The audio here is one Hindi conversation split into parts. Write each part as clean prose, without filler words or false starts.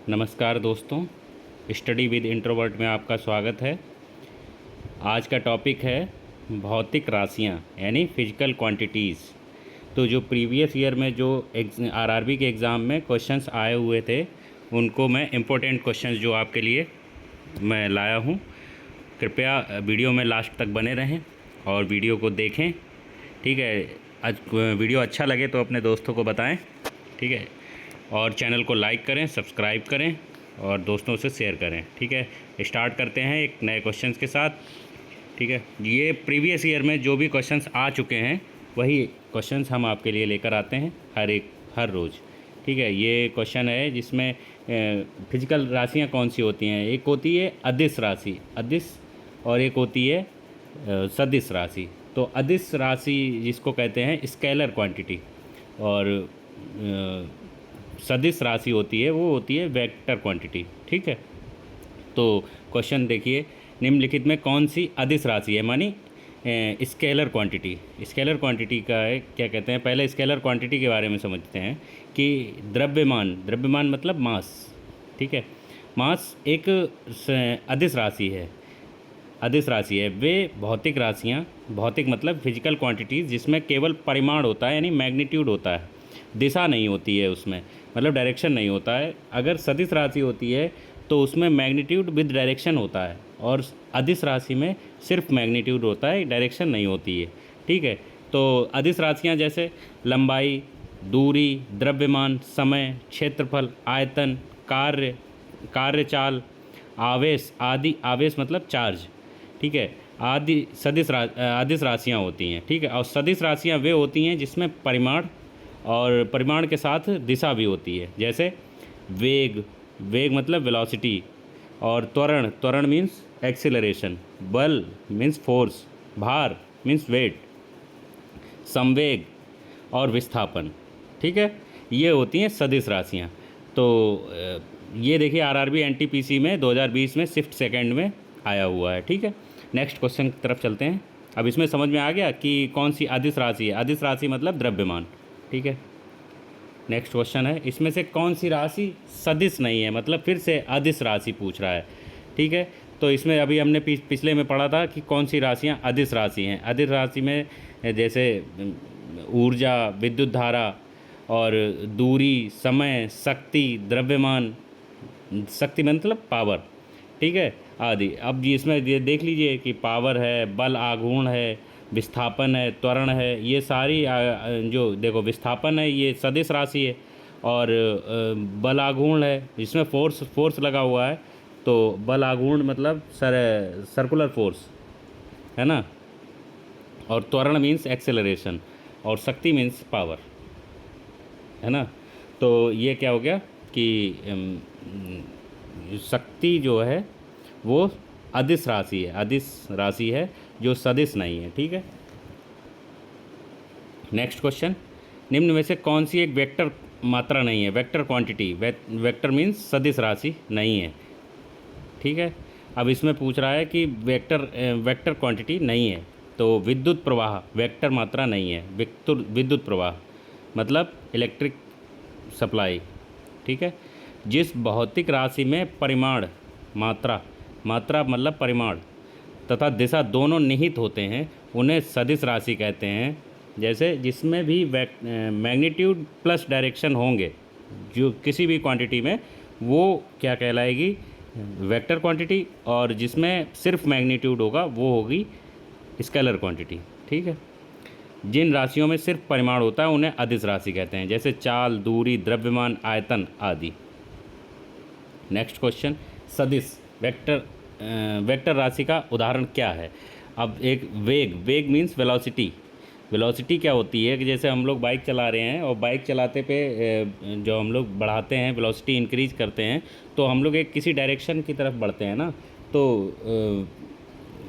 नमस्कार दोस्तों, स्टडी विद इंट्रोवर्ट में आपका स्वागत है। आज का टॉपिक है भौतिक राशियाँ यानी फिजिकल क्वांटिटीज़। तो जो प्रीवियस ईयर में जो आरआरबी के एग्ज़ाम में क्वेश्चंस आए हुए थे उनको मैं इम्पोर्टेंट क्वेश्चंस जो आपके लिए मैं लाया हूँ। कृपया वीडियो में लास्ट तक बने रहें और वीडियो को देखें, ठीक है। आज वीडियो अच्छा लगे तो अपने दोस्तों को बताएं, ठीक है। और चैनल को लाइक करें, सब्सक्राइब करें और दोस्तों से शेयर करें, ठीक है। स्टार्ट करते हैं एक नए क्वेश्चंस के साथ, ठीक है। ये प्रीवियस ईयर में जो भी क्वेश्चंस आ चुके हैं वही क्वेश्चंस हम आपके लिए लेकर आते हैं हर रोज़, ठीक है। ये क्वेश्चन है जिसमें फिजिकल राशियाँ कौन सी होती हैं। एक होती है अदिश राशि, अदिश, और एक होती है सदिश राशि। तो अदिश राशि जिसको कहते हैं स्केलर क्वांटिटी, और सदिश राशि होती है वो होती है वेक्टर क्वांटिटी, ठीक है। तो क्वेश्चन देखिए, निम्नलिखित में कौन सी अदिश राशि है, मानी स्केलर क्वांटिटी। स्केलर क्वांटिटी का है क्या कहते हैं। पहले स्केलर क्वांटिटी के बारे में समझते हैं कि द्रव्यमान, द्रव्यमान मतलब मास, ठीक है। मास एक अदिश राशि है, अदिश राशि है। वे भौतिक राशियाँ, भौतिक मतलब फिजिकल क्वांटिटीज़ जिसमें केवल परिमाण होता है यानी मैग्नीट्यूड होता है, दिशा नहीं होती है उसमें, मतलब डायरेक्शन नहीं होता है। अगर सदिश राशि होती है तो उसमें मैग्नीट्यूड विद डायरेक्शन होता है, और अदिश राशि में सिर्फ मैग्नीट्यूड होता है, डायरेक्शन नहीं होती है, ठीक है। तो अदिश राशियाँ जैसे लंबाई, दूरी, द्रव्यमान, समय, क्षेत्रफल, आयतन, कार्य, कार्यचाल, आवेश आदि, आवेश मतलब चार्ज, ठीक है, आदि अदिश राशियाँ होती हैं, ठीक है। और सदिश राशियाँ वे होती हैं जिसमें परिमाण और परिमाण के साथ दिशा भी होती है, जैसे वेग, वेग मतलब वेलोसिटी, और त्वरण, त्वरण मीन्स एक्सीलरेशन, बल मीन्स फोर्स, भार मीन्स वेट, संवेग और विस्थापन, ठीक है। ये होती हैं सदिश राशियाँ। तो ये देखिए आरआरबी एनटीपीसी में 2020 में शिफ्ट सेकंड में आया हुआ है, ठीक है। नेक्स्ट क्वेश्चन की तरफ चलते हैं। अब इसमें समझ में आ गया कि कौन सी अदिश राशि है। अदिश राशि मतलब द्रव्यमान, ठीक है। नेक्स्ट क्वेश्चन है, इसमें से कौन सी राशि सदिश नहीं है, मतलब फिर से अदिश राशि पूछ रहा है, ठीक है। तो इसमें अभी हमने पिछले में पढ़ा था कि कौन सी राशियाँ अदिश राशि हैं। अदिश राशि में जैसे ऊर्जा, विद्युत धारा और दूरी, समय, शक्ति, द्रव्यमान, शक्ति मतलब पावर, ठीक है, आदि। अब इसमें ये देख लीजिए कि पावर है, बल आघूर्ण है, विस्थापन है, त्वरण है, ये सारी जो देखो विस्थापन है ये सदिश राशि है, और बल आघूर्ण है जिसमें फोर्स लगा हुआ है। तो बल आघूर्ण मतलब सर्कुलर फोर्स है ना, और त्वरण मीन्स एक्सेलरेशन, और शक्ति मीन्स पावर, है ना। तो ये क्या हो गया कि शक्ति जो है वो अदिश राशि है, अदिश राशि है जो सदिश नहीं है, ठीक है। नेक्स्ट क्वेश्चन, निम्न में से कौन सी एक वेक्टर मात्रा नहीं है, वेक्टर क्वांटिटी, वेक्टर मीन्स सदिश राशि नहीं है, ठीक है। अब इसमें पूछ रहा है कि वेक्टर क्वांटिटी नहीं है। तो विद्युत प्रवाह वेक्टर मात्रा नहीं है, विद्युत प्रवाह मतलब इलेक्ट्रिक सप्लाई, ठीक है। जिस भौतिक राशि में परिमाण, मात्रा, मात्रा मतलब परिमाण तथा दिशा दोनों निहित होते हैं उन्हें सदिश राशि कहते हैं। जैसे जिसमें भी मैग्नीट्यूड प्लस डायरेक्शन होंगे जो किसी भी क्वांटिटी में, वो क्या कहलाएगी, वेक्टर क्वांटिटी, और जिसमें सिर्फ मैग्नीट्यूड होगा वो होगी स्केलर क्वांटिटी, ठीक है। जिन राशियों में सिर्फ परिमाण होता है उन्हें अदिश राशि कहते हैं, जैसे चाल, दूरी, द्रव्यमान, आयतन आदि। नेक्स्ट क्वेश्चन, सदिश वेक्टर राशि का उदाहरण क्या है। अब एक वेग, वेग मीन्स वेलोसिटी। वेलोसिटी क्या होती है कि जैसे हम लोग बाइक चला रहे हैं और बाइक चलाते पे जो हम लोग बढ़ाते हैं, वेलोसिटी इंक्रीज करते हैं, तो हम लोग एक किसी डायरेक्शन की तरफ बढ़ते हैं ना। तो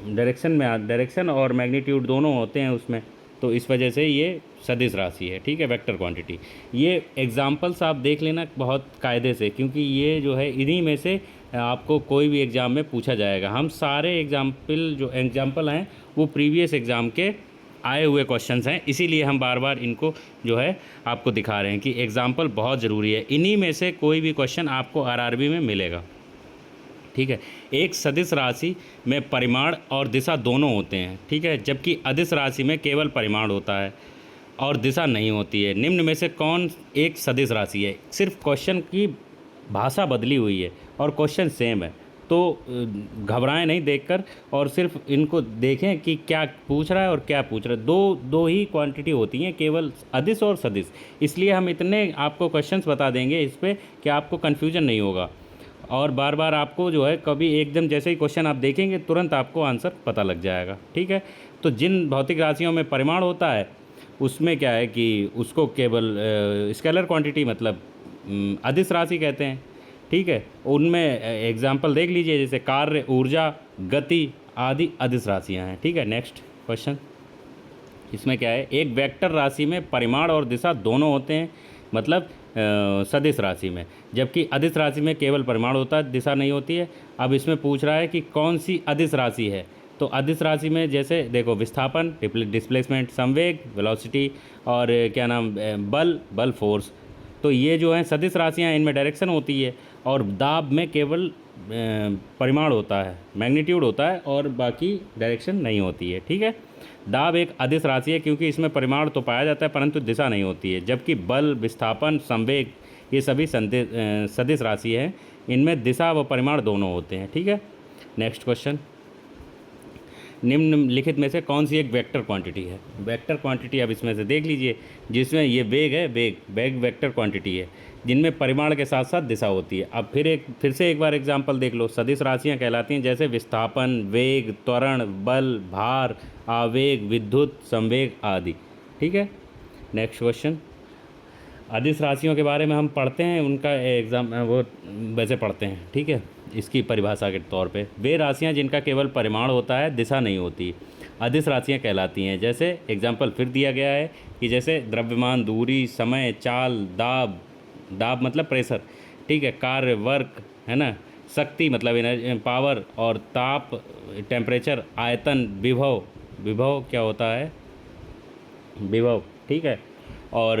डायरेक्शन और मैग्नीट्यूड दोनों होते हैं उसमें, तो इस वजह से ये सदिश राशि है, ठीक है, वेक्टर क्वांटिटी। ये एग्जाम्पल्स आप देख लेना बहुत कायदे से, क्योंकि ये जो है इन्हीं में से आपको कोई भी एग्ज़ाम में पूछा जाएगा। हम सारे एग्जाम्पल जो एग्जाम्पल हैं वो प्रीवियस एग्ज़ाम के आए हुए क्वेश्चंस हैं, इसीलिए हम बार बार इनको जो है आपको दिखा रहे हैं कि एग्जाम्पल बहुत ज़रूरी है। इन्हीं में से कोई भी क्वेश्चन आपको आरआरबी में मिलेगा, ठीक है। एक सदिश राशि में परिमाण और दिशा दोनों होते हैं, ठीक है, जबकि अदिश राशि में केवल परिमाण होता है और दिशा नहीं होती है। निम्न में से कौन एक सदिश राशि है? सिर्फ क्वेश्चन की भाषा बदली हुई है और क्वेश्चन सेम है, तो घबराएं नहीं देखकर, और सिर्फ इनको देखें कि क्या पूछ रहा है और क्या पूछ रहा है। दो ही क्वांटिटी होती हैं, केवल अदिश और सदिश। इसलिए हम इतने आपको क्वेश्चंस बता देंगे इस पर कि आपको कन्फ्यूजन नहीं होगा, और बार बार आपको जो है कभी एकदम जैसे ही क्वेश्चन आप देखेंगे तुरंत आपको आंसर पता लग जाएगा, ठीक है। तो जिन भौतिक राशियों में परिमाण होता है उसमें क्या है कि उसको केवल स्केलर क्वांटिटी मतलब अदिश राशि कहते हैं, ठीक है। उनमें एग्जाम्पल देख लीजिए, जैसे कार्य, ऊर्जा, गति आदि अदिश राशियाँ हैं, ठीक है। नेक्स्ट क्वेश्चन, इसमें क्या है, एक वेक्टर राशि में परिमाण और दिशा दोनों होते हैं, मतलब सदिश राशि में, जबकि अदिश राशि में केवल परिमाण होता है, दिशा नहीं होती है। अब इसमें पूछ रहा है कि कौन सी अदिश राशि है। तो अदिश राशि में जैसे देखो, विस्थापन, डिस्प्लेसमेंट, संवेग, वेलोसिटी, और क्या नाम, बल फोर्स। तो ये जो है सदिश राशियाँ, इनमें डायरेक्शन होती है, और दाब में केवल परिमाण होता है, मैग्नीट्यूड होता है, और बाकी डायरेक्शन नहीं होती है, ठीक है। दाब एक अदिश राशि है क्योंकि इसमें परिमाण तो पाया जाता है परंतु दिशा नहीं होती है, जबकि बल, विस्थापन, संवेग ये सभी सदिश राशि है, इनमें दिशा व परिमाण दोनों होते हैं, ठीक है। नेक्स्ट क्वेश्चन, निम्नलिखित में से कौन सी एक वेक्टर क्वांटिटी है? वेक्टर क्वांटिटी अब इसमें से देख लीजिए, जिसमें ये वेग है, वेग वेक्टर क्वांटिटी है, जिनमें परिमाण के साथ साथ दिशा होती है। अब फिर से एक बार एग्जांपल देख लो। सदिश राशियाँ कहलाती हैं जैसे विस्थापन, वेग, त्वरण, बल, भार, आवेग, विद्युत, संवेग आदि, ठीक है। नेक्स्ट क्वेश्चन, अदिश राशियों के बारे में हम पढ़ते हैं, उनका एग्जाम वो वैसे पढ़ते हैं, ठीक है। इसकी परिभाषा के तौर पे, वे राशियां जिनका केवल परिमाण होता है, दिशा नहीं होती, अदिश राशियां कहलाती हैं। जैसे एग्जाम्पल फिर दिया गया है कि जैसे द्रव्यमान, दूरी, समय, चाल, दाब मतलब प्रेशर, ठीक है, कार्य, वर्क, है ना, शक्ति मतलब एनर्जी, पावर, और ताप, टेम्परेचर, आयतन, विभव क्या होता है, विभव, ठीक है। और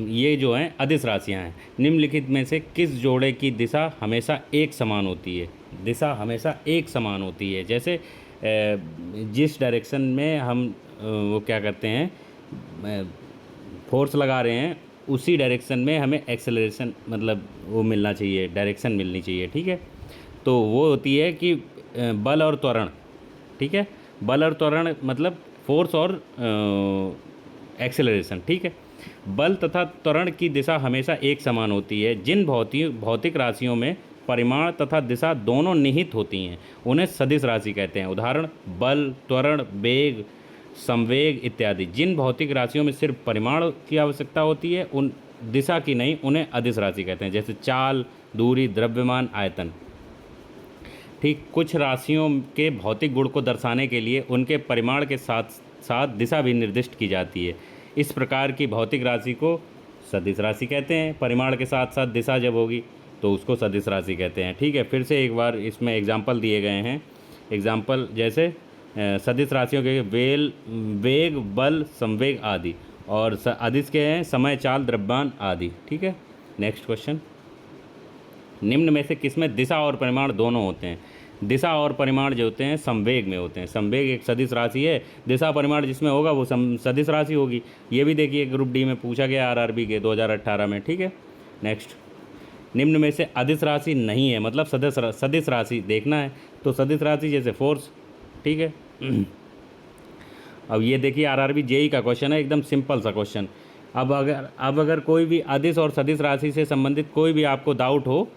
ये जो हैं अदिश राशियाँ हैं। निम्नलिखित में से किस जोड़े की दिशा हमेशा एक समान होती है? दिशा हमेशा एक समान होती है, जैसे जिस डायरेक्शन में हम वो क्या करते हैं, फोर्स लगा रहे हैं, उसी डायरेक्शन में हमें एक्सेलरेशन मतलब वो मिलना चाहिए, डायरेक्शन मिलनी चाहिए, ठीक है। तो वो होती है कि बल और त्वरण, ठीक है, बल और त्वरण मतलब फोर्स और एक्सेलरेशन, ठीक है। बल तथा त्वरण की दिशा हमेशा एक समान होती है। जिन भौतिक राशियों में परिमाण तथा दिशा दोनों निहित होती हैं उन्हें सदिश राशि कहते हैं। उदाहरण, बल, त्वरण, वेग, संवेग इत्यादि। जिन भौतिक राशियों में सिर्फ परिमाण की आवश्यकता होती है, उन दिशा की नहीं, उन्हें अदिश राशि कहते हैं। जैसे चाल, दूरी, द्रव्यमान, आयतन, ठीक। कुछ राशियों के भौतिक गुण को दर्शाने के लिए उनके परिमाण के साथ साथ दिशा भी निर्दिष्ट की जाती है। इस प्रकार की भौतिक राशि को सदिश राशि कहते हैं। परिमाण के साथ साथ दिशा जब होगी तो उसको सदिश राशि कहते हैं, ठीक है। फिर से एक बार इसमें एग्जाम्पल दिए गए हैं। एग्जाम्पल जैसे सदिश राशियों के वेग, बल, संवेग आदि, और अदिश के हैं समय, चाल, द्रव्यमान आदि, ठीक है। नेक्स्ट क्वेश्चन, निम्न में से किसमें दिशा और परिमाण दोनों होते हैं? दिशा और परिमाण जो होते हैं संवेग में होते हैं। संवेग एक सदिश राशि है, दिशा परिमाण जिसमें होगा वो सदिश राशि होगी। ये भी देखिए ग्रुप डी में पूछा गया आरआरबी के 2018 में, ठीक है। नेक्स्ट, निम्न में से अदिश राशि नहीं है, मतलब सदिश राशि देखना है तो सदिश राशि जैसे फोर्स, ठीक है। अब ये देखिए आरआरबी जेई का क्वेश्चन है, एकदम सिंपल सा क्वेश्चन। अब अगर कोई भी अदिश और सदिश राशि से संबंधित कोई भी आपको डाउट हो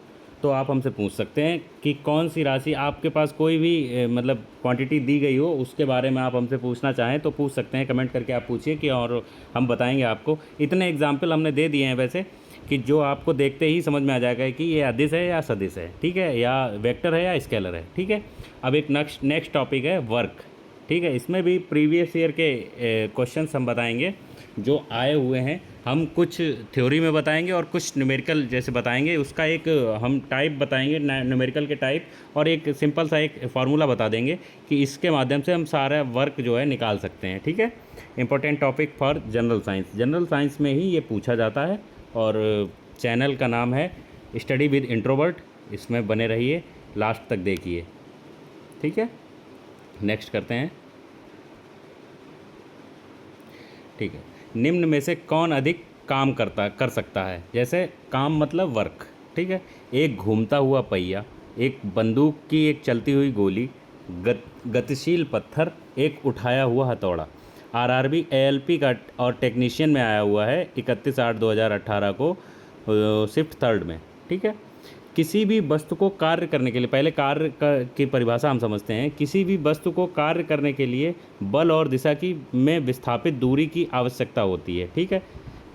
तो आप हमसे पूछ सकते हैं कि कौन सी राशि आपके पास कोई भी मतलब क्वांटिटी दी गई हो उसके बारे में आप हमसे पूछना चाहें तो पूछ सकते हैं, कमेंट करके आप पूछिए कि, और हम बताएंगे आपको। इतने एग्जाम्पल हमने दे दिए हैं वैसे कि जो आपको देखते ही समझ में आ जाएगा कि ये अदिश है या सदिश है, ठीक है, या वेक्टर है या स्केलर है, ठीक है। अब एक नेक्स्ट टॉपिक है वर्क, ठीक है। इसमें भी प्रीवियस ईयर के क्वेश्चंस हम बताएंगे जो आए हुए हैं हम कुछ थ्योरी में बताएंगे और कुछ न्यूमेरिकल जैसे बताएंगे, उसका एक हम टाइप बताएंगे न्यूमेरिकल के टाइप, और एक सिंपल सा एक फार्मूला बता देंगे कि इसके माध्यम से हम सारा वर्क जो है निकाल सकते हैं। ठीक है, important topic for general science, general science में ही ये पूछा जाता है। और चैनल का नाम है स्टडी विद इंट्रोवर्ट, इसमें बने रहिए, लास्ट तक देखिए। ठीक है, नेक्स्ट करते हैं। ठीक है, निम्न में से कौन अधिक काम कर सकता है? जैसे काम मतलब वर्क। ठीक है, एक घूमता हुआ पहिया, एक बंदूक की एक चलती हुई गोली, गतिशील पत्थर, एक उठाया हुआ हथौड़ा। आरआरबी एएलपी का और टेक्नीशियन में आया हुआ है 31/8/2018 को, शिफ्ट थर्ड में। ठीक है, किसी भी वस्तु को कार्य करने के लिए, पहले की परिभाषा हम समझते हैं। किसी भी वस्तु को कार्य करने के लिए बल और दिशा की में विस्थापित दूरी की आवश्यकता होती है। ठीक है,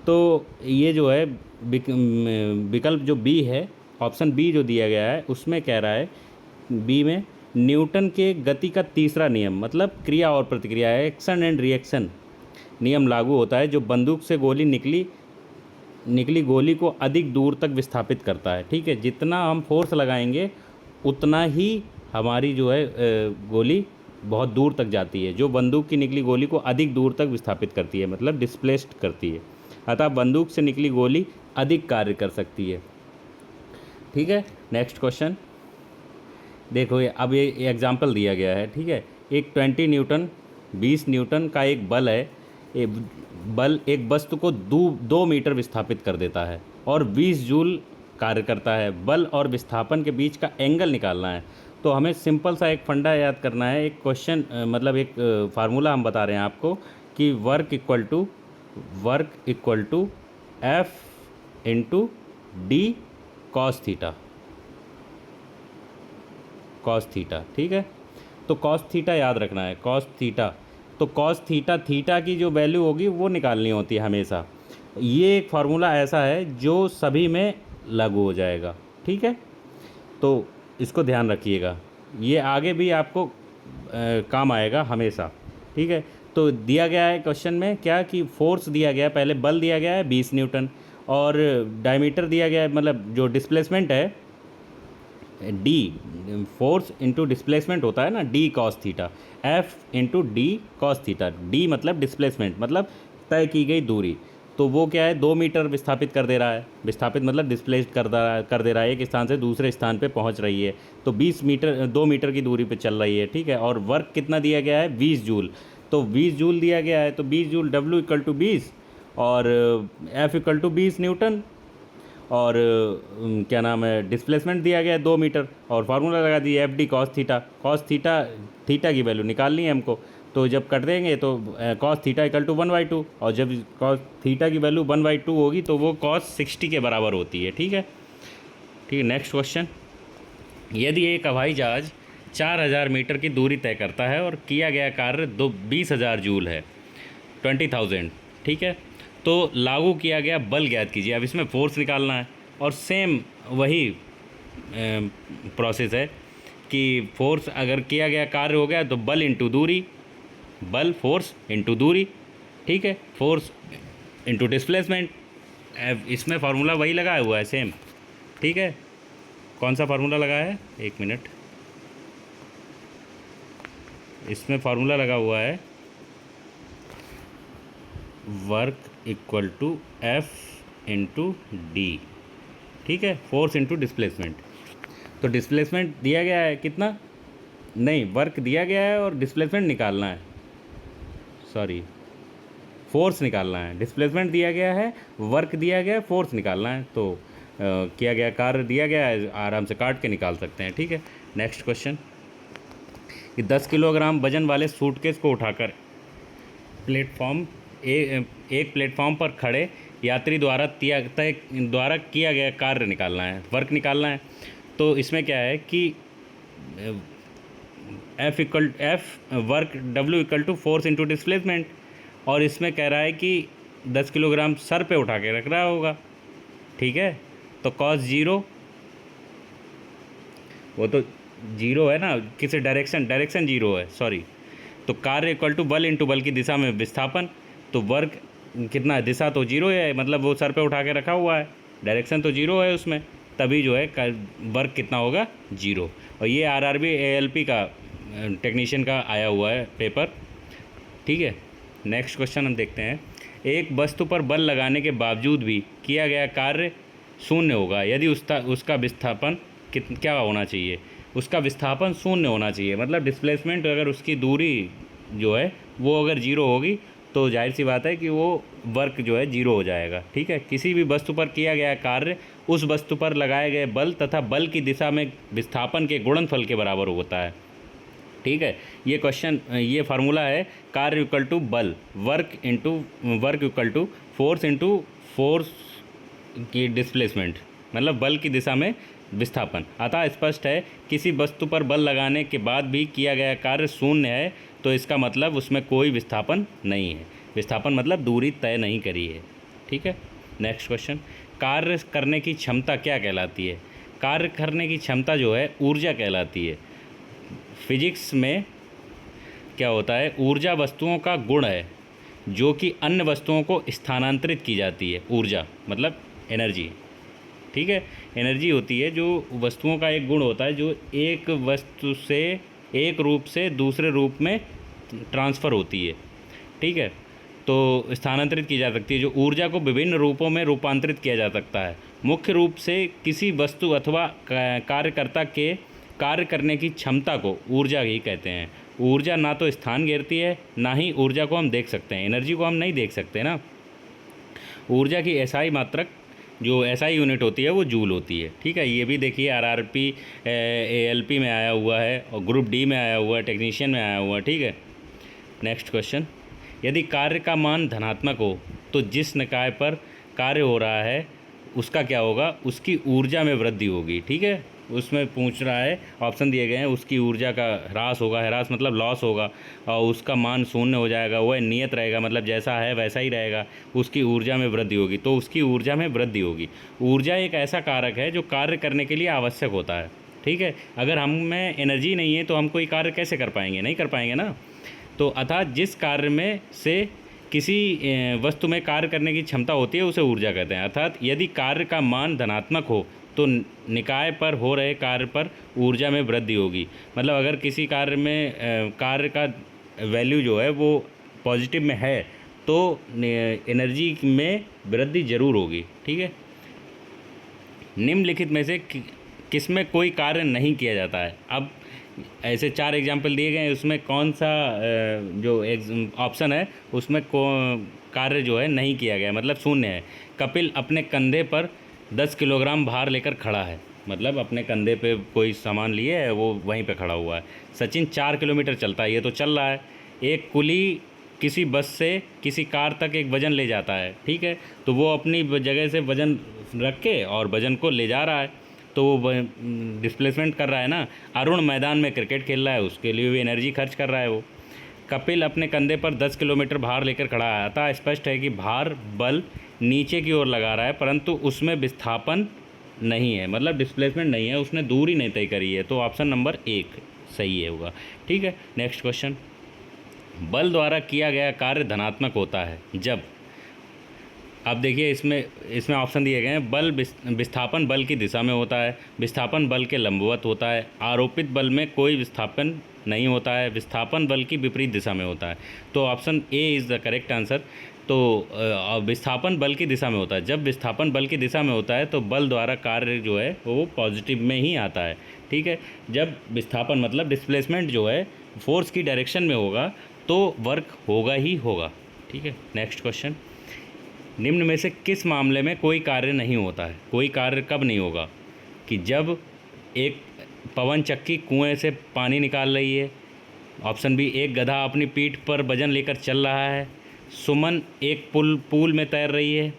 तो ये जो है विकल्प जो बी है, ऑप्शन बी जो दिया गया है, उसमें कह रहा है बी में न्यूटन के गति का तीसरा नियम, मतलब क्रिया और प्रतिक्रिया है, एक्शन एंड रिएक्शन नियम लागू होता है, जो बंदूक से निकली गोली को अधिक दूर तक विस्थापित करता है। ठीक है, जितना हम फोर्स लगाएंगे उतना ही हमारी जो है गोली बहुत दूर तक जाती है। जो बंदूक की निकली गोली को अधिक दूर तक विस्थापित करती है, मतलब डिस्प्लेस्ड करती है। अतः बंदूक से निकली गोली अधिक कार्य कर सकती है। ठीक है, नेक्स्ट क्वेश्चन देखो, अब ये एग्जाम्पल दिया गया है। ठीक है, एक 20 न्यूटन का एक बल है, बल एक वस्तु को 2 मीटर विस्थापित कर देता है और 20 जूल कार्य करता है। बल और विस्थापन के बीच का एंगल निकालना है। तो हमें सिंपल सा एक फंडा याद करना है, एक क्वेश्चन मतलब एक फार्मूला हम बता रहे हैं आपको कि work equal to F into D cos theta. ठीक है, तो कॉस थीटा याद रखना है, कॉस थीटा। तो कॉस थीटा की जो वैल्यू होगी वो निकालनी होती है हमेशा। ये एक फार्मूला ऐसा है जो सभी में लागू हो जाएगा। ठीक है, तो इसको ध्यान रखिएगा, ये आगे भी आपको काम आएगा हमेशा। ठीक है, तो दिया गया है क्वेश्चन में क्या कि फोर्स दिया गया है, पहले बल दिया गया है 20 न्यूटन, और डायमीटर दिया गया है, मतलब जो डिस्प्लेसमेंट है डी, फोर्स इंटू डिस्प्लेसमेंट होता है ना, D cos theta, F into D cos theta. D मतलब डिस्प्लेसमेंट, मतलब तय की गई दूरी। तो वो क्या है, 2 मीटर विस्थापित कर दे रहा है, विस्थापित मतलब डिस्प्लेस्ड कर दे रहा है, एक स्थान से दूसरे स्थान पे पहुंच रही है। तो 2 मीटर की दूरी पे चल रही है। ठीक है, और वर्क कितना दिया गया है, 20 जूल। तो 20 जूल दिया गया है, तो 20 जूल W इक्वल टू 20 और F इक्वल टू 20 न्यूटन, और क्या नाम है, डिस्प्लेसमेंट दिया गया है 2 मीटर, और फार्मूला लगा दिए F D cos theta. Theta की वैल्यू निकालनी है हमको, तो जब कर देंगे तो कॉस थीटा इक्वल टू 1/2, और जब कॉस थीटा की वैल्यू 1/2 होगी तो वो कॉस 60 के बराबर होती है। ठीक है, ठीक है, नेक्स्ट क्वेश्चन। यदि एक हवाई जहाज़ 4000 मीटर की दूरी तय करता है और किया गया कार्य 20,000 जूल है, 20,000। ठीक है, तो लागू किया गया बल ज्ञात कीजिए। अब इसमें फोर्स निकालना है, और सेम वही प्रोसेस है कि फोर्स अगर किया गया कार्य हो गया तो बल इंटू दूरी, बल फोर्स इंटू दूरी। ठीक है, फोर्स इंटू डिस्प्लेसमेंट। इसमें फार्मूला वही लगाया हुआ है सेम। ठीक है, कौन सा फार्मूला लगा है, 1 मिनट, इसमें फार्मूला लगा हुआ है work equal to F into D. ठीक है, फोर्स इंटू डिस्प्लेसमेंट। तो डिस्प्लेसमेंट दिया गया है कितना, नहीं, वर्क दिया गया है और डिस्प्लेसमेंट निकालना है, सॉरी, फोर्स निकालना है। डिस्प्लेसमेंट दिया गया है, वर्क दिया गया है, फोर्स निकालना है। तो किया गया कार्य दिया गया है, आराम से काट के निकाल सकते हैं। ठीक है, नेक्स्ट क्वेश्चन कि 10 किलोग्राम वजन वाले सूटकेस को उठाकर एक प्लेटफॉर्म पर खड़े यात्री द्वारा किया गया कार्य निकालना है, वर्क निकालना है। तो इसमें क्या है कि F work W equal to force into displacement, और इसमें कह रहा है कि 10 किलोग्राम सर पे उठा के रख रहा होगा। ठीक है, तो कॉस 0, वो तो 0 है ना, किसी डायरेक्शन 0 है, सॉरी। तो कार्य इक्वल टू बल इंटू बल की दिशा में विस्थापन, तो वर्क कितना दिशा तो जीरो है, मतलब वो सर पे उठा के रखा हुआ है, डायरेक्शन तो जीरो है उसमें, तभी जो है वर्क कितना होगा, जीरो। और ये आरआरबी एएलपी का टेक्नीशियन का आया हुआ है पेपर, ठीक है। नेक्स्ट क्वेश्चन हम देखते हैं। एक वस्तु पर बल लगाने के बावजूद भी किया गया कार्य शून्य होगा यदि उसका विस्थापन क्या होना चाहिए, उसका विस्थापन शून्य होना चाहिए, मतलब डिस्प्लेसमेंट अगर उसकी दूरी जो है वो अगर जीरो होगी तो जाहिर सी बात है कि वो वर्क जो है जीरो हो जाएगा, ठीक है। किसी भी वस्तु पर किया गया कार्य उस वस्तु पर लगाए गए बल तथा बल की दिशा में विस्थापन के गुणनफल के बराबर होता है, ठीक है। ये क्वेश्चन, ये फार्मूला है कार्य इक्वल टू बल, वर्क इक्वल टू फोर्स की डिस्प्लेसमेंट, मतलब बल की दिशा में विस्थापन। अतः स्पष्ट है किसी वस्तु पर बल लगाने के बाद भी किया गया कार्य शून्य है तो इसका मतलब उसमें कोई विस्थापन नहीं है। विस्थापन मतलब दूरी तय नहीं करी है, ठीक है। नेक्स्ट क्वेश्चन, कार्य करने की क्षमता क्या कहलाती है? कार्य करने की क्षमता जो है ऊर्जा कहलाती है। फिजिक्स में क्या होता है, ऊर्जा वस्तुओं का गुण है जो कि अन्य वस्तुओं को स्थानांतरित की जाती है। ऊर्जा मतलब एनर्जी, ठीक है। एनर्जी होती है जो वस्तुओं का एक गुण होता है जो एक वस्तु से एक रूप से दूसरे रूप में ट्रांसफ़र होती है, ठीक है। तो स्थानांतरित की जा सकती है। जो ऊर्जा को विभिन्न रूपों में रूपांतरित किया जा सकता है। मुख्य रूप से किसी वस्तु अथवा कार्यकर्ता के कार्य करने की क्षमता को ऊर्जा ही कहते हैं। ऊर्जा ना तो स्थान घेरती है, ना ही ऊर्जा को हम देख सकते हैं, एनर्जी को हम नहीं देख सकते ना। ऊर्जा की एसआई मात्रक, जो एसआई यूनिट होती है वो जूल होती है, ठीक है। ये भी देखिए आरआरपी एएलपी में आया हुआ है और ग्रुप डी में आया हुआ है, टेक्नीशियन में आया हुआ है, ठीक है। नेक्स्ट क्वेश्चन, यदि कार्य का मान धनात्मक हो तो जिस निकाय पर कार्य हो रहा है उसका क्या होगा, उसकी ऊर्जा में वृद्धि होगी, ठीक है। उसमें पूछ रहा है, ऑप्शन दिए गए हैं, उसकी ऊर्जा का ह्रास होगा, ह्रास मतलब लॉस होगा, और उसका मान शून्य हो जाएगा, वह नियत रहेगा मतलब जैसा है वैसा ही रहेगा, उसकी ऊर्जा में वृद्धि होगी, तो उसकी ऊर्जा में वृद्धि होगी। ऊर्जा एक ऐसा कारक है जो कार्य करने के लिए आवश्यक होता है, ठीक है। अगर हम में एनर्जी नहीं है तो हम कोई कार्य कैसे कर पाएंगे, नहीं कर पाएंगे ना। तो अर्थात जिस कार्य में से किसी वस्तु में कार्य करने की क्षमता होती है उसे ऊर्जा कहते हैं। अर्थात यदि कार्य का मान धनात्मक हो तो निकाय पर हो रहे कार्य पर ऊर्जा में वृद्धि होगी। मतलब अगर किसी कार्य में कार्य का वैल्यू जो है वो पॉजिटिव में है तो एनर्जी में वृद्धि जरूर होगी, ठीक है। निम्नलिखित में से किसमें कोई कार्य नहीं किया जाता है? अब ऐसे 4 एग्जाम्पल दिए गए हैं, उसमें कौन सा जो ऑप्शन है उसमें कार्य जो है नहीं किया गया, मतलब शून्य है। कपिल अपने कंधे पर 10 किलोग्राम भार लेकर खड़ा है, मतलब अपने कंधे पे कोई सामान लिए है, वो वहीं पे खड़ा हुआ है। सचिन 4 किलोमीटर चलता है, ये तो चल रहा है। एक कुली किसी बस से किसी कार तक एक वज़न ले जाता है, ठीक है, तो वो अपनी जगह से वज़न रख के और वज़न को ले जा रहा है, तो वो डिस्प्लेसमेंट कर रहा है ना। अरुण मैदान में क्रिकेट खेल रहा है, उसके लिए भी एनर्जी खर्च कर रहा है वो। कपिल अपने कंधे पर 10 किलोमीटर भार लेकर खड़ा है, अतः स्पष्ट है कि भार बल नीचे की ओर लगा रहा है परंतु उसमें विस्थापन नहीं है, मतलब डिस्प्लेसमेंट नहीं है, उसने दूरी नहीं तय करी है, तो ऑप्शन नंबर 1 सही है होगा, ठीक है। नेक्स्ट क्वेश्चन, बल द्वारा किया गया कार्य धनात्मक होता है जब, अब देखिए इसमें ऑप्शन दिए गए हैं। बल विस्थापन बल की दिशा में होता है, विस्थापन बल के लंबवत होता है, आरोपित बल में कोई विस्थापन नहीं होता है, विस्थापन बल की विपरीत दिशा में होता है, तो option A is the correct answer. तो विस्थापन बल की दिशा में होता है। जब विस्थापन बल की दिशा में होता है तो बल द्वारा कार्य जो है वो पॉजिटिव में ही आता है, ठीक है। जब विस्थापन मतलब डिस्प्लेसमेंट जो है फोर्स की डायरेक्शन में होगा तो वर्क होगा ही होगा, ठीक है। नेक्स्ट क्वेश्चन, निम्न में से किस मामले में कोई कार्य नहीं होता है? कोई कार्य कब नहीं होगा? कि जब एक पवन चक्की कुएं से पानी निकाल रही है, ऑप्शन बी एक गधा अपनी पीठ पर वजन लेकर चल रहा है, सुमन एक पूल में तैर रही है,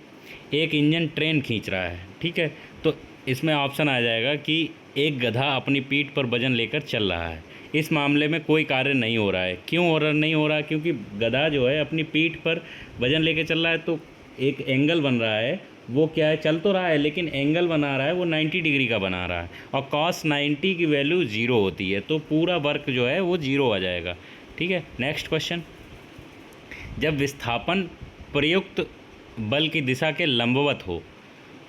एक इंजन ट्रेन खींच रहा है, ठीक है। तो इसमें ऑप्शन आ जाएगा कि एक गधा अपनी पीठ पर वजन लेकर चल रहा है। इस मामले में कोई कार्य नहीं हो रहा है। क्यों नहीं हो रहा? क्योंकि गधा जो है अपनी पीठ पर वजन लेकर चल रहा है तो एक एंगल बन रहा है, वो क्या है, चल तो रहा है लेकिन एंगल बना रहा है वो 90 डिग्री का बना रहा है, और cos 90 की वैल्यू 0 होती है, तो पूरा वर्क जो है वो 0 आ जाएगा, ठीक है। नेक्स्ट क्वेश्चन, जब विस्थापन प्रयुक्त बल की दिशा के लंबवत हो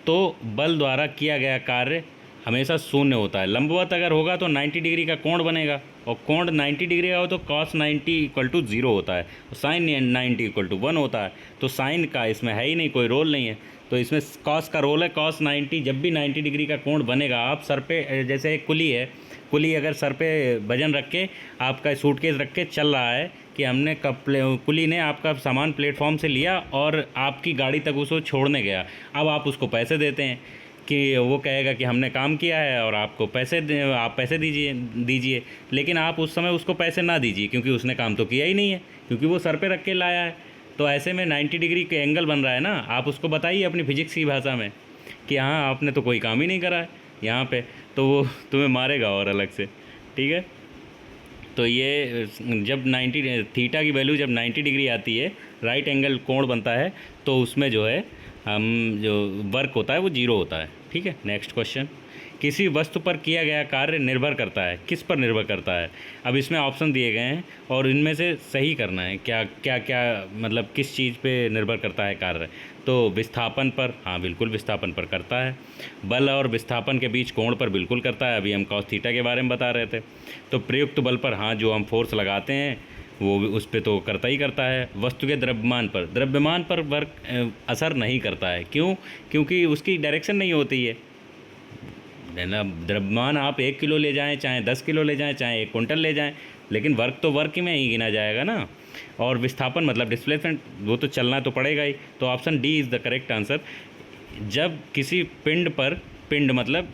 तो बल द्वारा किया गया कार्य हमेशा शून्य होता है। लंबवत अगर होगा तो 90 डिग्री का कोण बनेगा, और कोण 90 डिग्री का हो तो cos 90 इक्वल टू 0 होता है, और साइन 90 इक्वल टू 1 होता है। तो साइन का इसमें है ही नहीं, कोई रोल नहीं है। तो इसमें cos का रोल है। cos 90, जब भी 90 डिग्री का कोण बनेगा, आप सर पे जैसे एक कुली है, कुली अगर सर पे वजन रख के आपका सूटकेस रख के चल रहा है कि हमने कुली ने आपका सामान प्लेटफॉर्म से लिया और आपकी गाड़ी तक उसको छोड़ने गया। अब आप उसको पैसे देते हैं कि वो कहेगा कि हमने काम किया है और आपको आप पैसे दीजिए, लेकिन आप उस समय उसको पैसे ना दीजिए क्योंकि उसने काम तो किया ही नहीं है, क्योंकि वो सर पे रख के लाया है। तो ऐसे में 90 डिग्री के एंगल बन रहा है ना, आप उसको बताइए अपनी फिजिक्स की भाषा में कि हाँ आपने तो कोई काम ही नहीं करा है यहाँ पे, तो वो तुम्हें मारेगा और अलग से। ठीक है, तो ये जब 90 थीटा की वैल्यू जब 90 डिग्री आती है, राइट एंगल कोण बनता है, तो उसमें जो है हम जो वर्क होता है वो 0 होता है। ठीक है, नेक्स्ट क्वेश्चन। किसी वस्तु पर किया गया कार्य निर्भर करता है, किस पर निर्भर करता है? अब इसमें ऑप्शन दिए गए हैं और इनमें से सही करना है, क्या क्या क्या मतलब किस चीज़ पे निर्भर करता है कार्य। तो विस्थापन पर, हाँ बिल्कुल विस्थापन पर करता है। बल और विस्थापन के बीच कोण पर बिल्कुल करता है, अभी हम कॉस थीटा के बारे में बता रहे थे। तो प्रयुक्त बल पर, हाँ जो हम फोर्स लगाते हैं वो उस पर तो करता ही करता है। वस्तु के द्रव्यमान पर वर्क असर नहीं करता है। क्यों? क्योंकि उसकी डायरेक्शन नहीं होती है ना। द्रव्यमान आप 1 किलो ले जाएं, चाहे 10 किलो ले जाएं, चाहे 1 कुंटल ले जाएं, लेकिन वर्क तो वर्क में ही गिना जाएगा ना। और विस्थापन मतलब डिस्प्लेसमेंट, वो तो चलना तो पड़ेगा ही। तो option D is the correct answer. जब किसी पिंड पर, पिंड मतलब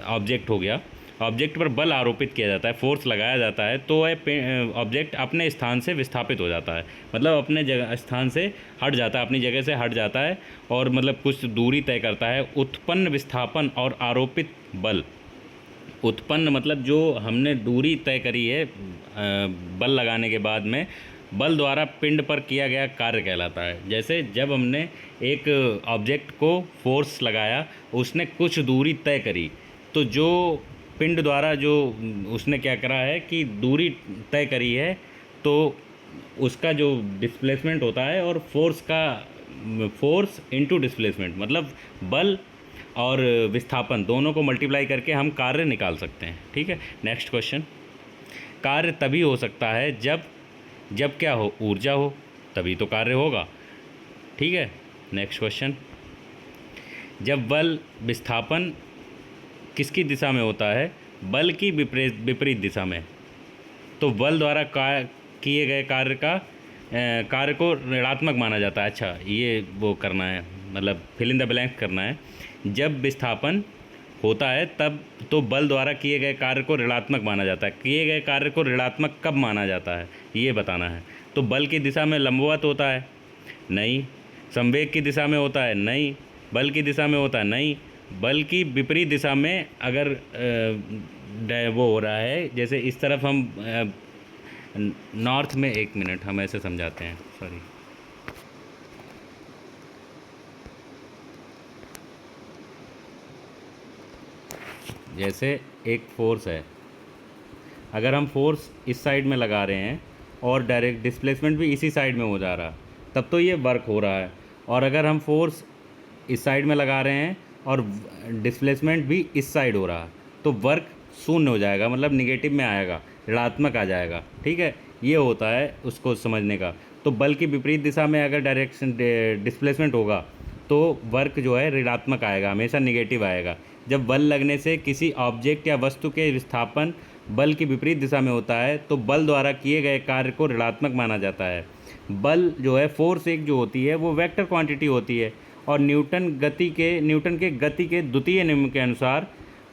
ऑब्जेक्ट हो गया, ऑब्जेक्ट पर बल आरोपित किया जाता है, फोर्स लगाया जाता है, तो वह ऑब्जेक्ट अपने स्थान से विस्थापित हो जाता है, मतलब अपने जगह स्थान से हट जाता है, अपनी जगह से हट जाता है और मतलब कुछ दूरी तय करता है। उत्पन्न विस्थापन और आरोपित बल, उत्पन्न मतलब जो हमने दूरी तय करी है बल लगाने के बाद में, बल द्वारा पिंड पर किया गया कार्य कहलाता है। जैसे जब हमने एक ऑब्जेक्ट को फोर्स लगाया, उसने कुछ दूरी तय करी, तो जो पिंड द्वारा जो उसने क्या करा है कि दूरी तय करी है, तो उसका जो डिस्प्लेसमेंट होता है, और फोर्स इनटू डिस्प्लेसमेंट मतलब बल और विस्थापन दोनों को मल्टीप्लाई करके हम कार्य निकाल सकते हैं। ठीक है, नेक्स्ट क्वेश्चन। कार्य तभी हो सकता है जब क्या हो, ऊर्जा हो, तभी तो कार्य होगा। ठीक है, नेक्स्ट क्वेश्चन। जब बल विस्थापन किसकी दिशा में होता है? बल की विपरीत दिशा में। तो बल द्वारा किए गए कार्य को ऋणात्मक माना जाता है। अच्छा, ये वो करना है, मतलब फिल इन द ब्लैंक करना है। जब विस्थापन होता है तब तो बल द्वारा किए गए कार्य को ऋणात्मक माना जाता है। किए गए कार्य को ऋणात्मक कब माना जाता है, ये बताना है। तो बल की दिशा में लंबवत होता है? नहीं। संवेग की दिशा में होता है? नहीं। बल की दिशा में होता है? नहीं। बल की विपरीत दिशा में अगर वो हो रहा है, जैसे इस तरफ हम नॉर्थ में, एक मिनट हम ऐसे समझाते हैं, सॉरी। जैसे एक फोर्स है, अगर हम फोर्स इस साइड में लगा रहे हैं और डायरेक्ट डिस्प्लेसमेंट भी इसी साइड में हो जा रहा है, तब तो ये वर्क हो रहा है। और अगर हम फोर्स इस साइड में लगा रहे हैं और डिस्प्लेसमेंट भी इस साइड हो रहा है, तो वर्क शून्य हो जाएगा, मतलब निगेटिव में आएगा, ऋणात्मक आ जाएगा। ठीक है, ये होता है उसको समझने का। तो बल की विपरीत दिशा में अगर डायरेक्शन डिस्प्लेसमेंट होगा तो वर्क जो है ऋणात्मक आएगा, हमेशा निगेटिव आएगा। जब बल लगने से किसी ऑब्जेक्ट या वस्तु के विस्थापन बल की विपरीत दिशा में होता है, तो बल द्वारा किए गए कार्य को ऋणात्मक माना जाता है। बल जो है, फोर्स एक जो होती है वो वेक्टर क्वांटिटी होती है, और न्यूटन के गति के द्वितीय नियम के अनुसार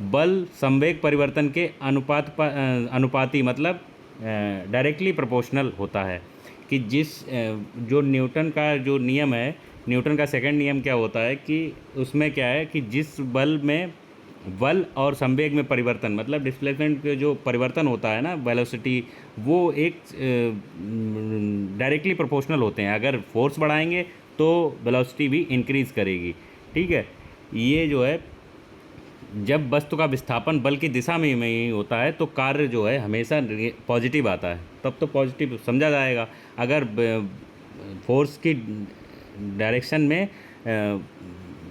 बल संवेग परिवर्तन के अनुपाती मतलब डायरेक्टली प्रोपोर्शनल होता है। कि जो न्यूटन का जो नियम है, न्यूटन का सेकंड नियम क्या होता है कि उसमें क्या है कि जिस बल और संवेग में परिवर्तन, मतलब डिस्प्लेसमेंट के जो परिवर्तन होता है ना, वेलोसिटी, वो एक डायरेक्टली प्रोपोर्शनल होते हैं। अगर फोर्स बढ़ाएंगे तो वेलोसिटी भी इंक्रीज़ करेगी। ठीक है, ये जो है जब वस्तु का विस्थापन बल की दिशा में ही होता है तो कार्य जो है हमेशा पॉजिटिव आता है, तब तो पॉजिटिव समझा जाएगा। अगर फोर्स की डायरेक्शन में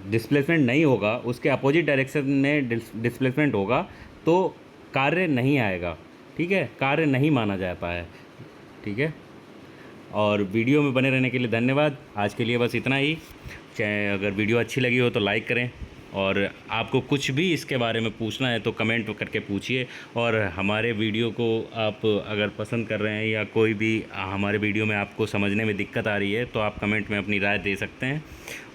डिस्प्लेसमेंट नहीं होगा, उसके अपोजिट डायरेक्शन में डिस्प्लेसमेंट होगा, तो कार्य नहीं आएगा। ठीक है, कार्य नहीं माना जाता है। ठीक है, और वीडियो में बने रहने के लिए धन्यवाद। आज के लिए बस इतना ही। चाहे अगर वीडियो अच्छी लगी हो तो लाइक करें, और आपको कुछ भी इसके बारे में पूछना है तो कमेंट करके पूछिए। और हमारे वीडियो को आप अगर पसंद कर रहे हैं या कोई भी हमारे वीडियो में आपको समझने में दिक्कत आ रही है तो आप कमेंट में अपनी राय दे सकते हैं,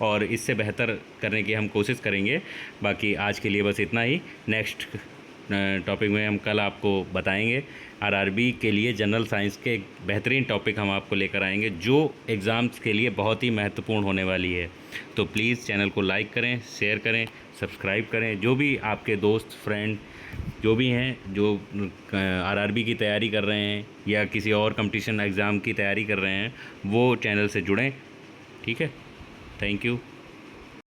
और इससे बेहतर करने की हम कोशिश करेंगे। बाकी आज के लिए बस इतना ही। नेक्स्ट टॉपिक में हम कल आपको बताएंगे। आरआरबी के लिए जनरल साइंस के एक बेहतरीन टॉपिक हम आपको लेकर आएंगे, जो एग्ज़ाम्स के लिए बहुत ही महत्वपूर्ण होने वाली है। तो प्लीज़ चैनल को लाइक करें, शेयर करें, सब्सक्राइब करें। जो भी आपके दोस्त फ्रेंड जो भी हैं, जो आरआरबी की तैयारी कर रहे हैं या किसी और कंपटीशन एग्ज़ाम की तैयारी कर रहे हैं, वो चैनल से जुड़ें। ठीक है, थैंक यू।